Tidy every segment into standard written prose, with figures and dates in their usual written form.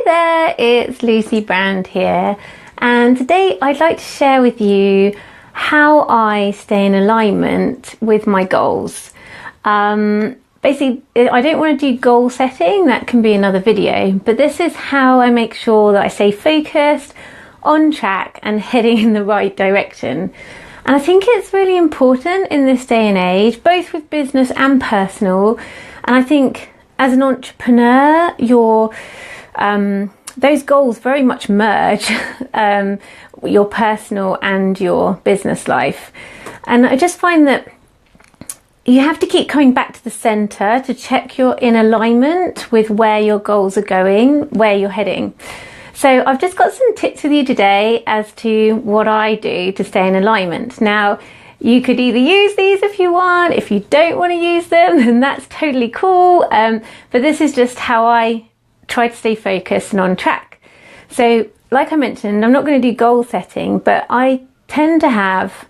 Hi there, it's Lucy Brand here, and today I'd like to share with you how I stay in alignment with my goals. Basically, I don't want to do goal setting, that can be another video, but this is how I make sure that I stay focused, on track and heading in the right direction. And I think it's really important in this day and age, both with business and personal. And I think as an entrepreneur, those goals very much merge, your personal and your business life. And I just find that you have to keep coming back to the center to check you're in alignment with where your goals are going, where you're heading. So I've just got some tips with you today as to what I do to stay in alignment. Now, you could either use these if you want. If you don't want to use them, then that's totally cool. But this is just how I try to stay focused and on track. So like I mentioned, I'm not going to do goal setting, but I tend to have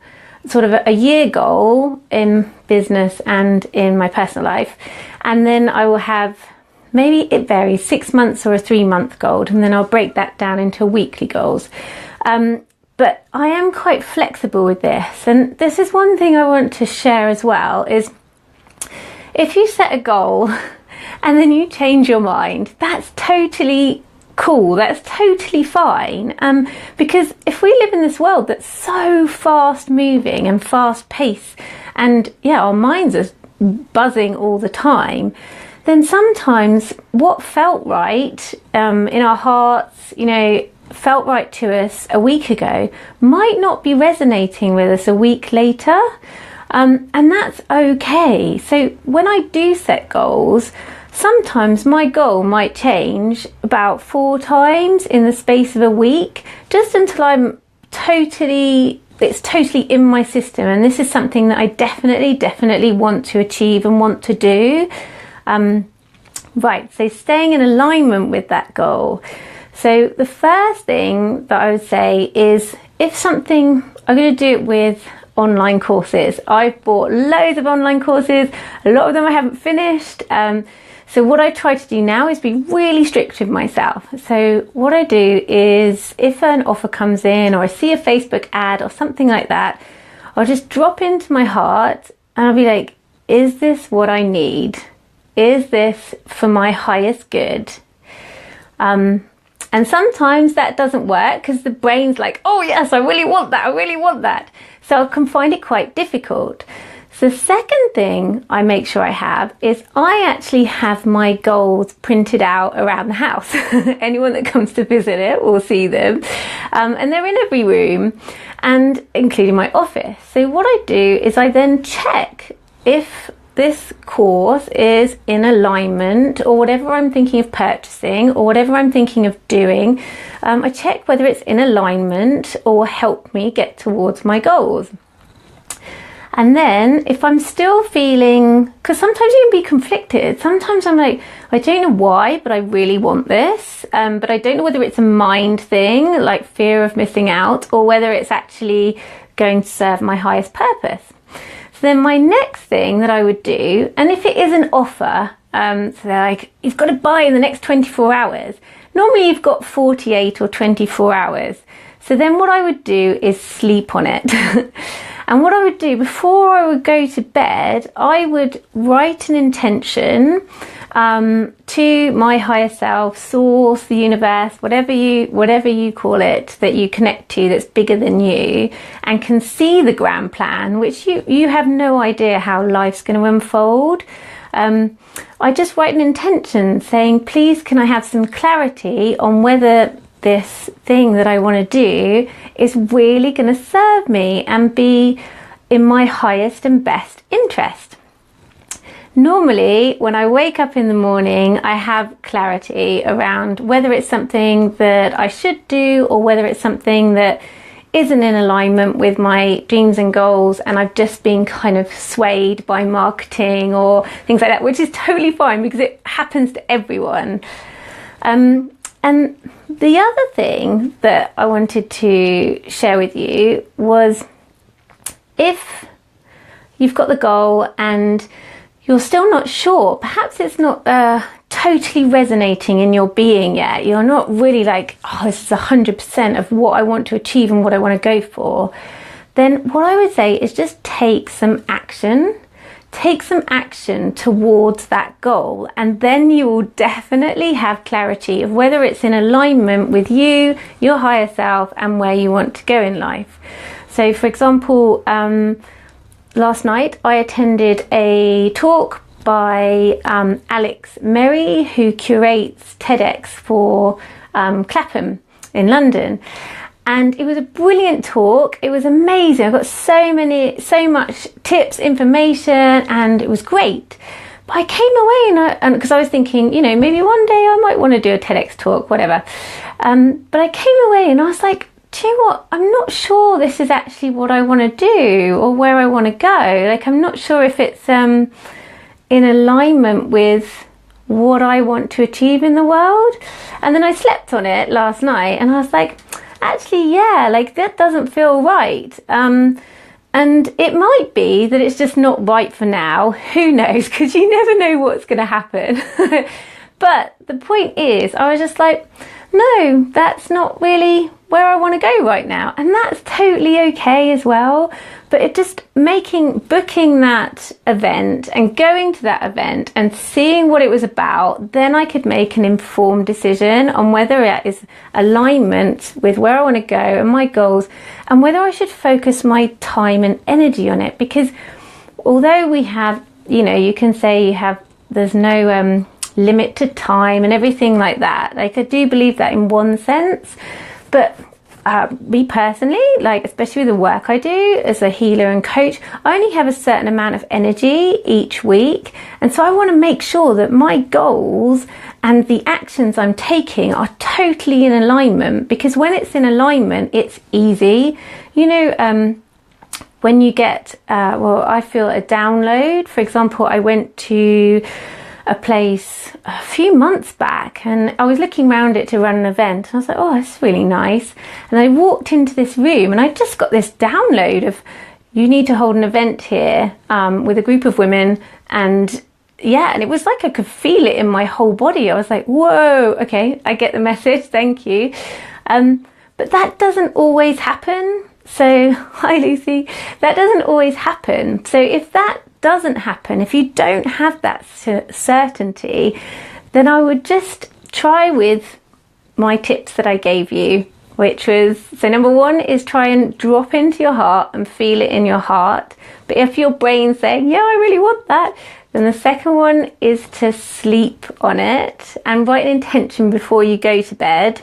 sort of a year goal in business and in my personal life. And then I will have, maybe it varies, 6 months or a 3-month goal. And then I'll break that down into weekly goals. But I am quite flexible with this. And this is one thing I want to share as well, is if you set a goal and then you change your mind, that's totally cool, that's totally fine. Because if we live in this world that's so fast moving and fast paced, and yeah, our minds are buzzing all the time, then sometimes what felt right in our hearts, felt right to us a week ago might not be resonating with us a week later. And that's okay. So when I do set goals, sometimes my goal might change about 4 times in the space of a week, just until it's totally in my system. And this is something that I definitely want to achieve and want to do. Right, so staying in alignment with that goal. So the first thing that I would say is, I'm going to do it with online courses. I've bought loads of online courses. A lot of them I haven't finished. So what I try to do now is be really strict with myself. So what I do is, if an offer comes in or I see a Facebook ad or something like that, I'll just drop into my heart and I'll be like, is this what I need? Is this for my highest good? And sometimes that doesn't work because the brain's like, oh yes, I really want that. So I can find it quite difficult. So the second thing I make sure I have is I actually have my goals printed out around the house. Anyone that comes to visit it will see them. And they're in every room, and including my office. So what I do is I then check if this course is in alignment, or whatever I'm thinking of purchasing or whatever I'm thinking of doing. I check whether it's in alignment or help me get towards my goals. And then if I'm still feeling, because sometimes you can be conflicted, sometimes I'm like, I don't know why, but I really want this, but I don't know whether it's a mind thing, like fear of missing out, or whether it's actually going to serve my highest purpose. So then my next thing that I would do, and if it is an offer, so they're like, you've got to buy in the next 24 hours. Normally you've got 48 or 24 hours. So then what I would do is sleep on it. And what I would do before I would go to bed, I would write an intention to my higher self, source, the universe, whatever you call it, that you connect to, that's bigger than you and can see the grand plan, which you have no idea how life's going to unfold. I just write an intention saying, please, can I have some clarity on whether this thing that I want to do is really going to serve me and be in my highest and best interest. Normally, when I wake up in the morning, I have clarity around whether it's something that I should do or whether it's something that isn't in alignment with my dreams and goals, and I've just been kind of swayed by marketing or things like that, which is totally fine because it happens to everyone. And the other thing that I wanted to share with you was, if you've got the goal and you're still not sure, perhaps it's not totally resonating in your being yet, you're not really like, oh, this is 100% of what I want to achieve and what I want to go for, then what I would say is just take some action. Take some action towards that goal, and then you will definitely have clarity of whether it's in alignment with you, your higher self, and where you want to go in life. So for example, last night I attended a talk by Alex Merry, who curates TEDx for Clapham in London. And it was a brilliant talk. It was amazing. I got so much tips, information, and it was great. But I came away and because I was thinking, you know, maybe one day I might want to do a TEDx talk, whatever. But I came away and I was like, do you know what? I'm not sure this is actually what I want to do or where I want to go. Like, I'm not sure if it's in alignment with what I want to achieve in the world. And then I slept on it last night and I was like, actually, yeah, like that doesn't feel right. And it might be that it's just not right for now. Who knows? Because you never know what's going to happen. But the point is, I was just like, no, that's not really where I want to go right now. And that's totally okay as well. But it just booking that event and going to that event and seeing what it was about, then I could make an informed decision on whether it is alignment with where I want to go and my goals, and whether I should focus my time and energy on it. Because although we have, you know, you can say there's no limit to time and everything like that. Like, I do believe that in one sense, but me personally, like especially with the work I do as a healer and coach, I only have a certain amount of energy each week, and so I want to make sure that my goals and the actions I'm taking are totally in alignment, because when it's in alignment, it's easy. You know, when you get I feel a download. For example, I went to a place a few months back and I was looking around it to run an event, and I was like, oh, that's really nice. And I walked into this room and I just got this download of, you need to hold an event here with a group of women. And yeah, and it was like I could feel it in my whole body. I was like, whoa, okay, I get the message, thank you. But that doesn't always happen. So, hi Lucy, that doesn't always happen. So if that doesn't happen, if you don't have that certainty, then I would just try with my tips that I gave you, which was, so number one is try and drop into your heart and feel it in your heart. But if your brain's saying, yeah, I really want that, then the second one is to sleep on it and write an intention before you go to bed.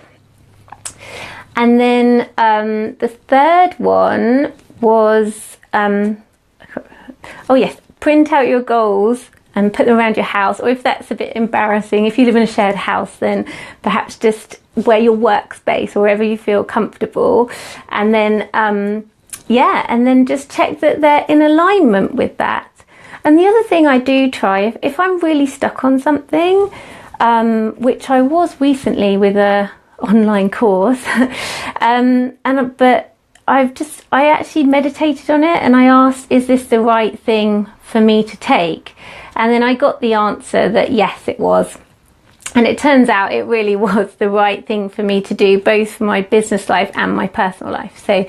And then the third one was, oh yes, print out your goals and put them around your house. Or if that's a bit embarrassing, if you live in a shared house, then perhaps just wear your workspace or wherever you feel comfortable. And then, and then just check that they're in alignment with that. And the other thing I do try, if I'm really stuck on something, which I was recently with a online course, but I actually meditated on it and I asked, is this the right thing for me to take? And then I got the answer that yes, it was. And it turns out it really was the right thing for me to do, both for my business life and my personal life. So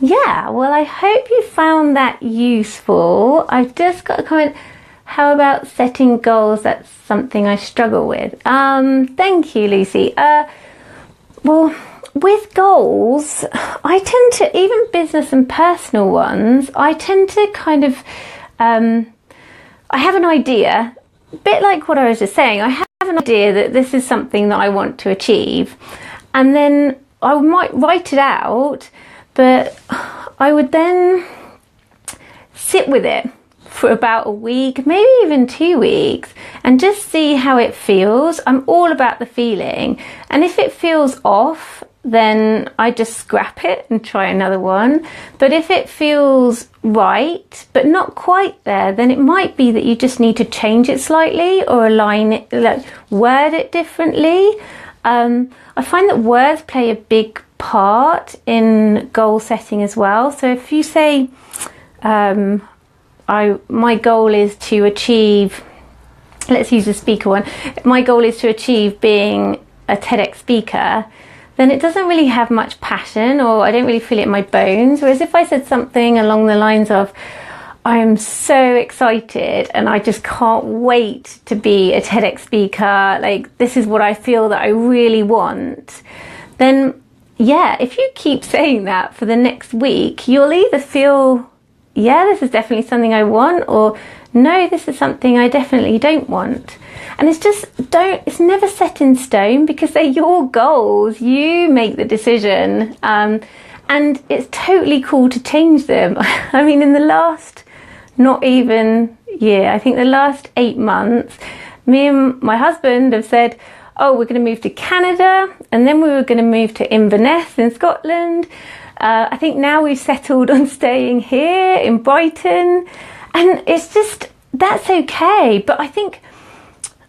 yeah, well, I hope you found that useful. I've just got a comment. How about setting goals? That's something I struggle with. Thank you, Lucy. Well, with goals, I tend to, even business and personal ones, I tend to kind of, I have an idea, a bit like what I was just saying. I have an idea that this is something that I want to achieve, and then I might write it out, but I would then sit with it for about a week, maybe even 2 weeks, and just see how it feels. I'm all about the feeling, and if it feels off, then I just scrap it and try another one. But if it feels right but not quite there, then it might be that you just need to change it slightly or align it, like word it differently. I find that words play a big part in goal setting as well. So if you say my goal is to achieve let's use the speaker one. If my goal is to achieve being a TEDx speaker, then it doesn't really have much passion, or I don't really feel it in my bones. Whereas if I said something along the lines of, I'm so excited and I just can't wait to be a TEDx speaker, like this is what I feel that I really want, then yeah, if you keep saying that for the next week, you'll either feel, yeah, this is definitely something I want, or no, this is something I definitely don't want. And it's never set in stone, because they're your goals. You make the decision, and it's totally cool to change them. I mean, in the last, not even year, I think the last 8 months, me and my husband have said, oh, we're going to move to Canada, and then we were going to move to Inverness in Scotland. I think now we've settled on staying here in Brighton, and it's just, that's okay. But I think,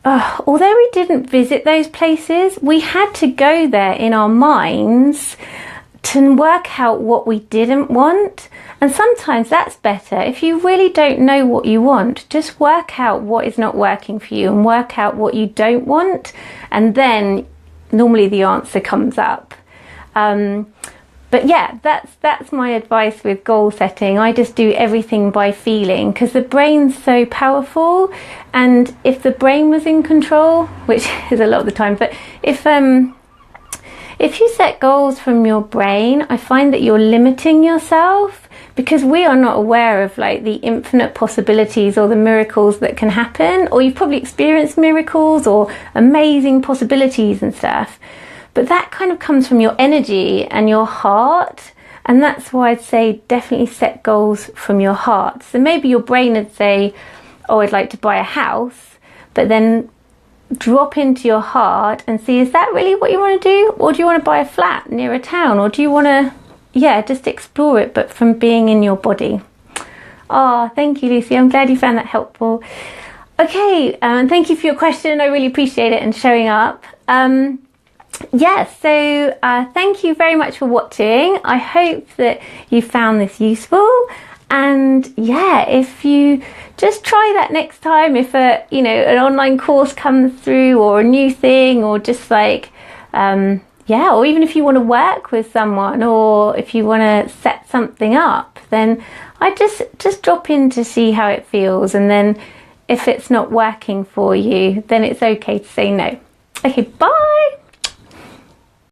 although we didn't visit those places, we had to go there in our minds to work out what we didn't want. And sometimes that's better. If you really don't know what you want, just work out what is not working for you and work out what you don't want, and then normally the answer comes up. But yeah, that's my advice with goal setting. I just do everything by feeling, because the brain's so powerful, and if the brain was in control, which is a lot of the time, but if you set goals from your brain, I find that you're limiting yourself, because we are not aware of like the infinite possibilities or the miracles that can happen, or you've probably experienced miracles or amazing possibilities and stuff. But that kind of comes from your energy and your heart. And that's why I'd say definitely set goals from your heart. So maybe your brain would say, oh, I'd like to buy a house. But then drop into your heart and see, is that really what you want to do? Or do you want to buy a flat near a town? Or do you want to, just explore it, but from being in your body? Oh, thank you, Lucy. I'm glad you found that helpful. Okay, thank you for your question. I really appreciate it and showing up. So thank you very much for watching. I hope that you found this useful, and if you just try that next time, if an online course comes through, or a new thing, or just like or even if you want to work with someone, or if you want to set something up, then I just drop in to see how it feels, and then if it's not working for you, then it's okay to say no. Okay, bye.